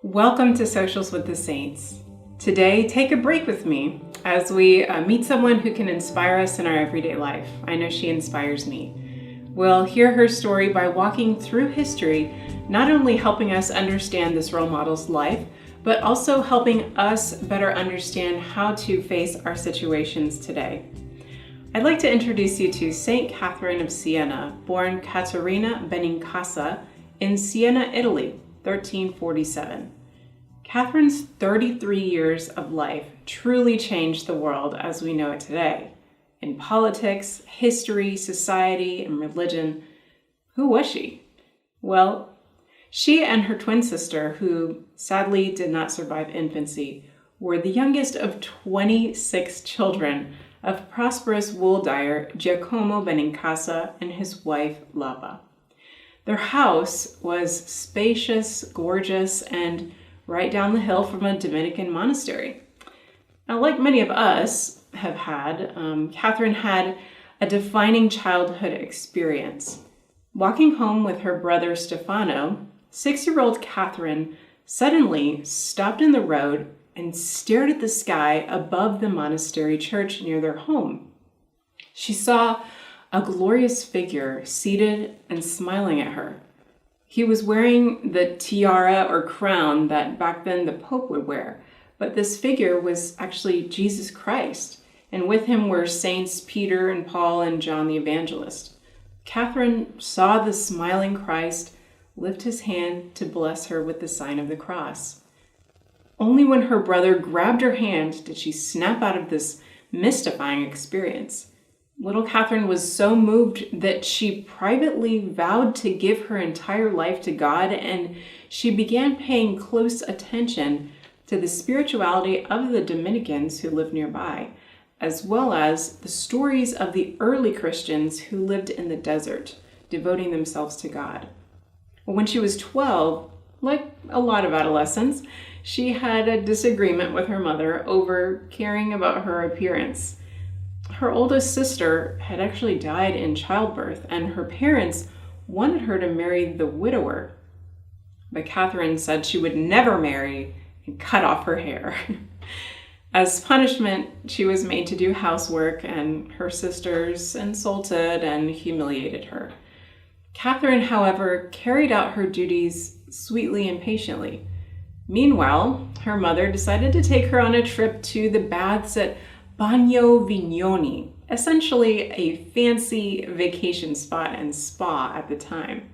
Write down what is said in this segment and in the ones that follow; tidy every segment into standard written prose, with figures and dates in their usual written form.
Welcome to Socials with the Saints. Today, take a break with me as we meet someone who can inspire us in our everyday life. I know she inspires me. We'll hear her story by walking through history, not only helping us understand this role model's life, but also helping us better understand how to face our situations today. I'd like to introduce you to Saint Catherine of Siena, born Caterina Benincasa in Siena, Italy, 1347. Catherine's 33 years of life truly changed the world as we know it today. In politics, history, society, and religion, who was she? Well, she and her twin sister, who sadly did not survive infancy, were the youngest of 26 children of prosperous wool dyer Giacomo Benincasa and his wife Lava. Their house was spacious, gorgeous, and right down the hill from a Dominican monastery. Now, like many of us have had, Catherine had a defining childhood experience. Walking home with her brother Stefano, 6-year-old Catherine suddenly stopped in the road and stared at the sky above the monastery church near their home. She saw a glorious figure seated and smiling at her. He was wearing the tiara or crown that back then the Pope would wear, but this figure was actually Jesus Christ, and with him were Saints Peter and Paul and John the Evangelist. Catherine saw the smiling Christ lift his hand to bless her with the sign of the cross. Only when her brother grabbed her hand did she snap out of this mystifying experience. Little Catherine was so moved that she privately vowed to give her entire life to God, and she began paying close attention to the spirituality of the Dominicans who lived nearby, as well as the stories of the early Christians who lived in the desert, devoting themselves to God. When she was 12, like a lot of adolescents, she had a disagreement with her mother over caring about her appearance. Her oldest sister had actually died in childbirth, and her parents wanted her to marry the widower. But Catherine said she would never marry and cut off her hair. As punishment, she was made to do housework, and her sisters insulted and humiliated her. Catherine, however, carried out her duties sweetly and patiently. Meanwhile, her mother decided to take her on a trip to the baths at Bagno Vignoni, essentially a fancy vacation spot and spa at the time,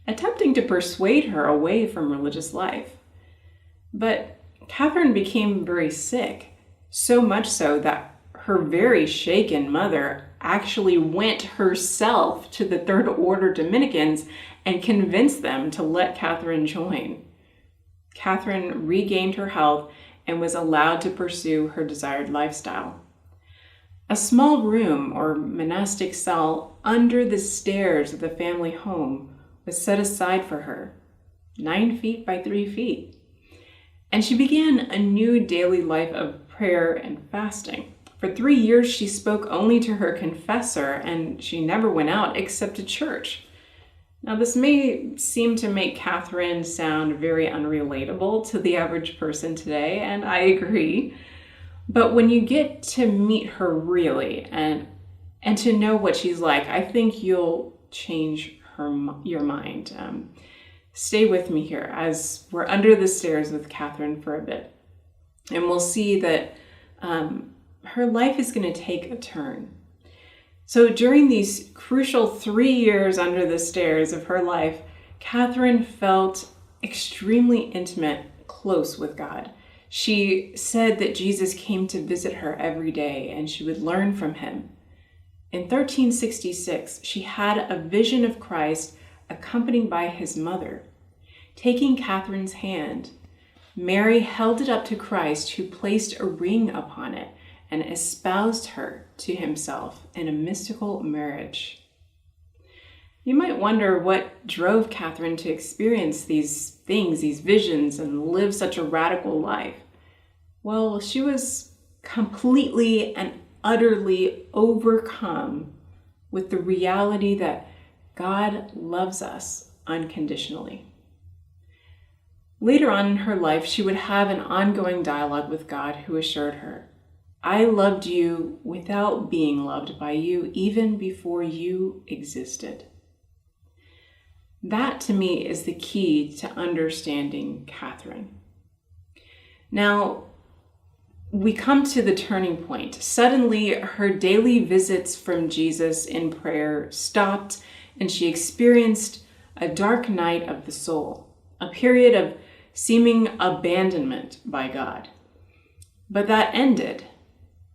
attempting to persuade her away from religious life. But Catherine became very sick, so much so that her very shaken mother actually went herself to the Third Order Dominicans and convinced them to let Catherine join. Catherine regained her health and was allowed to pursue her desired lifestyle. A small room or monastic cell under the stairs of the family home was set aside for her, 9 feet by 3 feet. And she began a new daily life of prayer and fasting. For 3 years, she spoke only to her confessor, and she never went out except to church. Now, this may seem to make Catherine sound very unrelatable to the average person today, and I agree. But when you get to meet her really and to know what she's like, I think you'll change your mind. Stay with me here as we're under the stairs with Catherine for a bit, and we'll see that her life is going to take a turn. So during these crucial 3 years under the stairs of her life, Catherine felt extremely intimate, close with God. She said that Jesus came to visit her every day and she would learn from him. In 1366, she had a vision of Christ accompanied by his mother. Taking Catherine's hand, Mary held it up to Christ, who placed a ring upon it and espoused her to himself in a mystical marriage. You might wonder what drove Catherine to experience these things, these visions, and live such a radical life. Well, she was completely and utterly overcome with the reality that God loves us unconditionally. Later on in her life, she would have an ongoing dialogue with God, who assured her, "I loved you without being loved by you, even before you existed." That, to me, is the key to understanding Catherine. Now, we come to the turning point. Suddenly, her daily visits from Jesus in prayer stopped, and she experienced a dark night of the soul, a period of seeming abandonment by God. But that ended,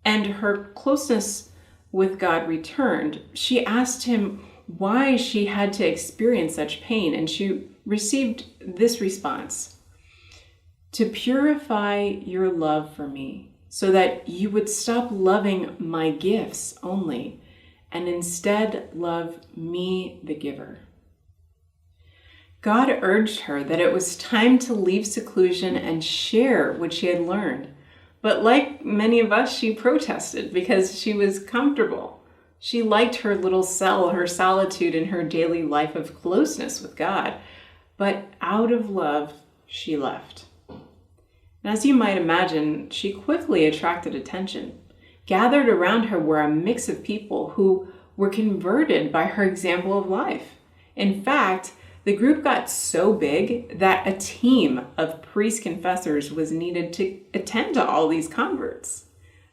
and her closeness with God returned. She asked him why she had to experience such pain, and she received this response: "To purify your love for me, so that you would stop loving my gifts only, and instead love me, the giver." God urged her that it was time to leave seclusion and share what she had learned. But like many of us, she protested because she was comfortable. She liked her little cell, her solitude, and her daily life of closeness with God. But out of love, she left. And as you might imagine, she quickly attracted attention. Gathered around her were a mix of people who were converted by her example of life. In fact, the group got so big that a team of priest confessors was needed to attend to all these converts.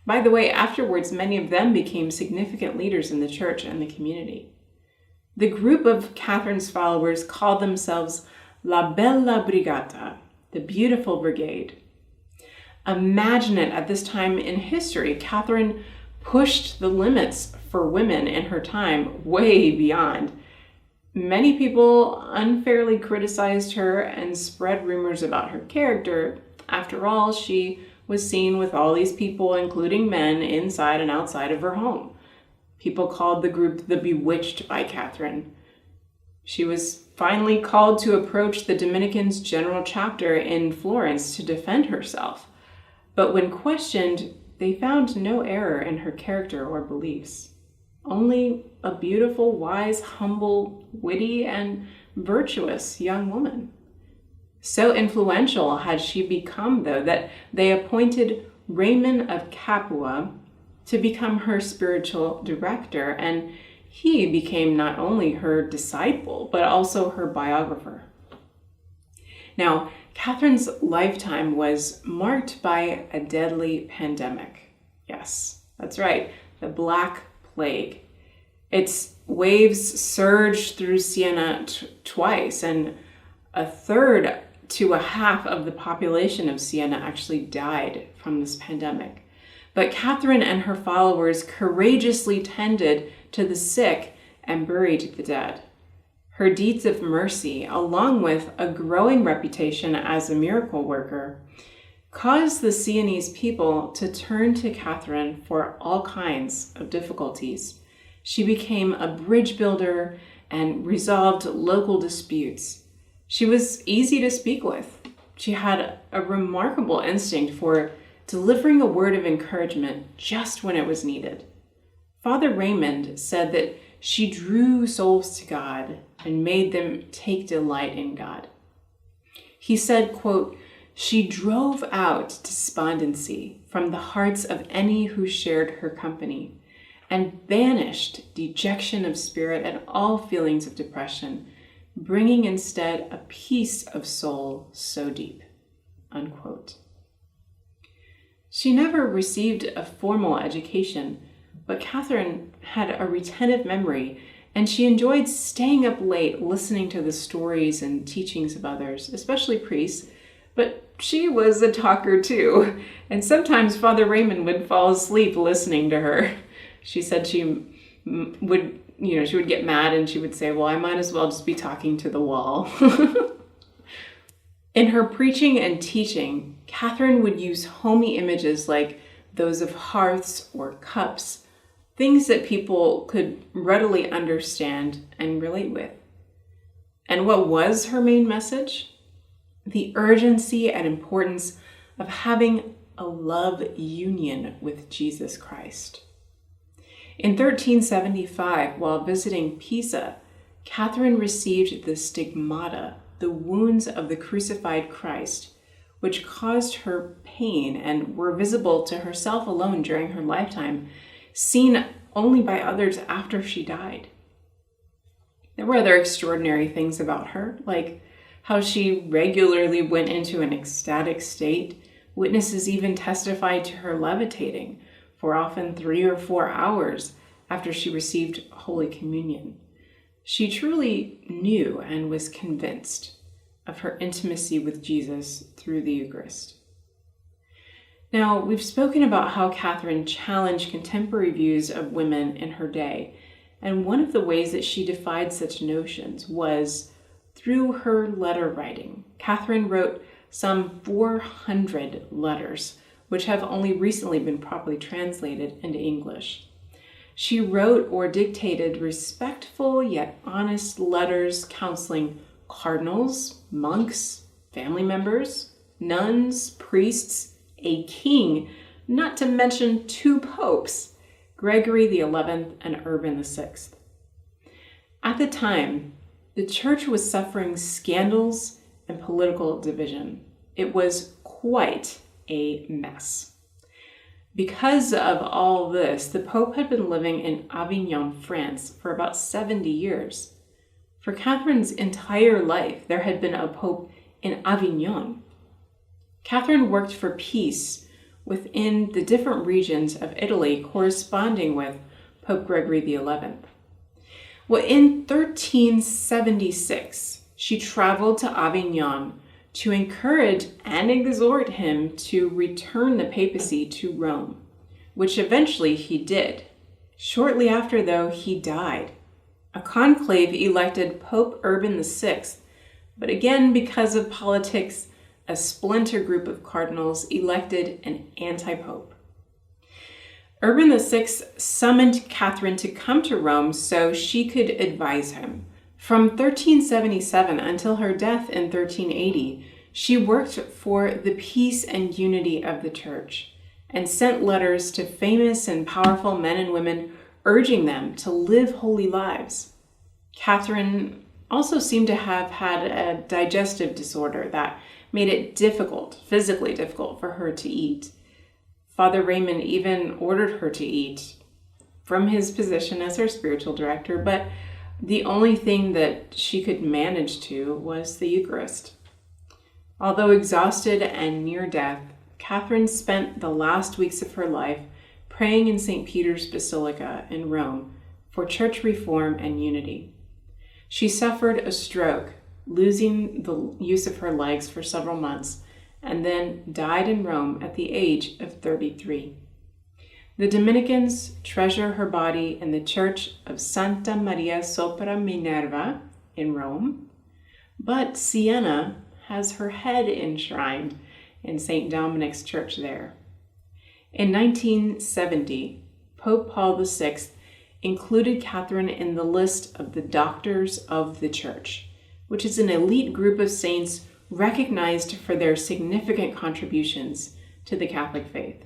By the way, afterwards, many of them became significant leaders in the church and the community. The group of Catherine's followers called themselves La Bella Brigata, the Beautiful Brigade. Imagine it at this time in history. Catherine pushed the limits for women in her time way beyond. Many people unfairly criticized her and spread rumors about her character. After all, she was seen with all these people, including men, inside and outside of her home. People called the group the Bewitched by Catherine. She was finally called to approach the Dominicans' general chapter in Florence to defend herself. But when questioned, they found no error in her character or beliefs. Only a beautiful, wise, humble, witty, and virtuous young woman. So influential had she become, though, that they appointed Raymond of Capua to become her spiritual director, and he became not only her disciple, but also her biographer. Now, Catherine's lifetime was marked by a deadly pandemic. Yes, that's right, the Black Plague. Its waves surged through Siena twice, and a third to a half of the population of Siena actually died from this pandemic. But Catherine and her followers courageously tended to the sick and buried the dead. Her deeds of mercy, along with a growing reputation as a miracle worker, caused the Sienese people to turn to Catherine for all kinds of difficulties. She became a bridge builder and resolved local disputes. She was easy to speak with. She had a remarkable instinct for delivering a word of encouragement just when it was needed. Father Raymond said that she drew souls to God and made them take delight in God. He said, quote, "She drove out despondency from the hearts of any who shared her company, and banished dejection of spirit and all feelings of depression, bringing instead a peace of soul so deep," unquote. She never received a formal education, but Catherine had a retentive memory, and she enjoyed staying up late listening to the stories and teachings of others, especially priests, but she was a talker too, and sometimes Father Raymond would fall asleep listening to her. She said she would get mad and she would say, "Well, I might as well just be talking to the wall." In her preaching and teaching, Catherine would use homey images like those of hearths or cups, things that people could readily understand and relate with. And what was her main message? The urgency and importance of having a love union with Jesus Christ. In 1375, while visiting Pisa, Catherine received the stigmata, the wounds of the crucified Christ, which caused her pain and were visible to herself alone during her lifetime, seen only by others after she died. There were other extraordinary things about her, like how she regularly went into an ecstatic state. Witnesses even testified to her levitating for often 3 or 4 hours after she received Holy Communion. She truly knew and was convinced of her intimacy with Jesus through the Eucharist. Now, we've spoken about how Catherine challenged contemporary views of women in her day, and one of the ways that she defied such notions was through her letter writing. Catherine wrote some 400 letters, which have only recently been properly translated into English. She wrote or dictated respectful yet honest letters counseling cardinals, monks, family members, nuns, priests, a king, not to mention 2 popes, Gregory XI and Urban VI. At the time, the church was suffering scandals and political division. It was quite a mess. Because of all this, the Pope had been living in Avignon, France, for about 70 years. For Catherine's entire life, there had been a Pope in Avignon. Catherine worked for peace within the different regions of Italy corresponding with Pope Gregory XI. Well, in 1376, she traveled to Avignon to encourage and exhort him to return the papacy to Rome, which eventually he did. Shortly after, though, he died. A conclave elected Pope Urban VI, but again, because of politics, a splinter group of cardinals elected an anti-pope. Urban VI summoned Catherine to come to Rome so she could advise him. From 1377 until her death in 1380, she worked for the peace and unity of the church and sent letters to famous and powerful men and women urging them to live holy lives. Catherine also seemed to have had a digestive disorder that made it physically difficult for her to eat. Father Raymond even ordered her to eat from his position as her spiritual director, but the only thing that she could manage to was the Eucharist. Although exhausted and near death, Catherine spent the last weeks of her life praying in St. Peter's Basilica in Rome for church reform and unity. She suffered a stroke, losing the use of her legs for several months, and then died in Rome at the age of 33. The Dominicans treasure her body in the Church of Santa Maria sopra Minerva in Rome, but Siena has her head enshrined in St. Dominic's Church there. In 1970, Pope Paul VI included Catherine in the list of the Doctors of the Church, which is an elite group of saints recognized for their significant contributions to the Catholic faith.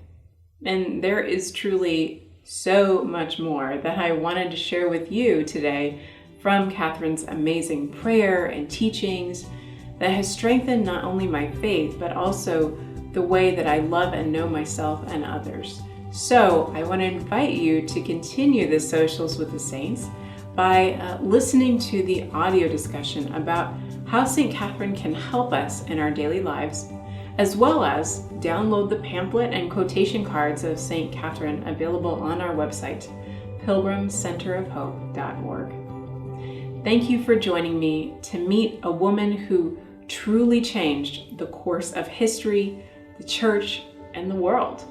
And there is truly so much more that I wanted to share with you today from Catherine's amazing prayer and teachings that has strengthened not only my faith, but also the way that I love and know myself and others. So I want to invite you to continue the Socials with the Saints by listening to the audio discussion about how St. Catherine can help us in our daily lives, as well as download the pamphlet and quotation cards of St. Catherine available on our website, pilgrimcenterofhope.org. Thank you for joining me to meet a woman who truly changed the course of history, the church, and the world.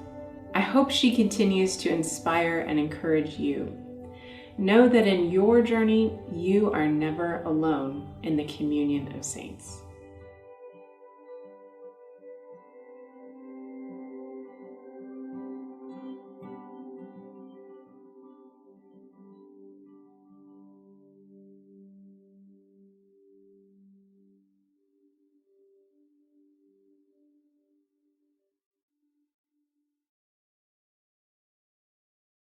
I hope she continues to inspire and encourage you. Know that in your journey, you are never alone in the communion of saints.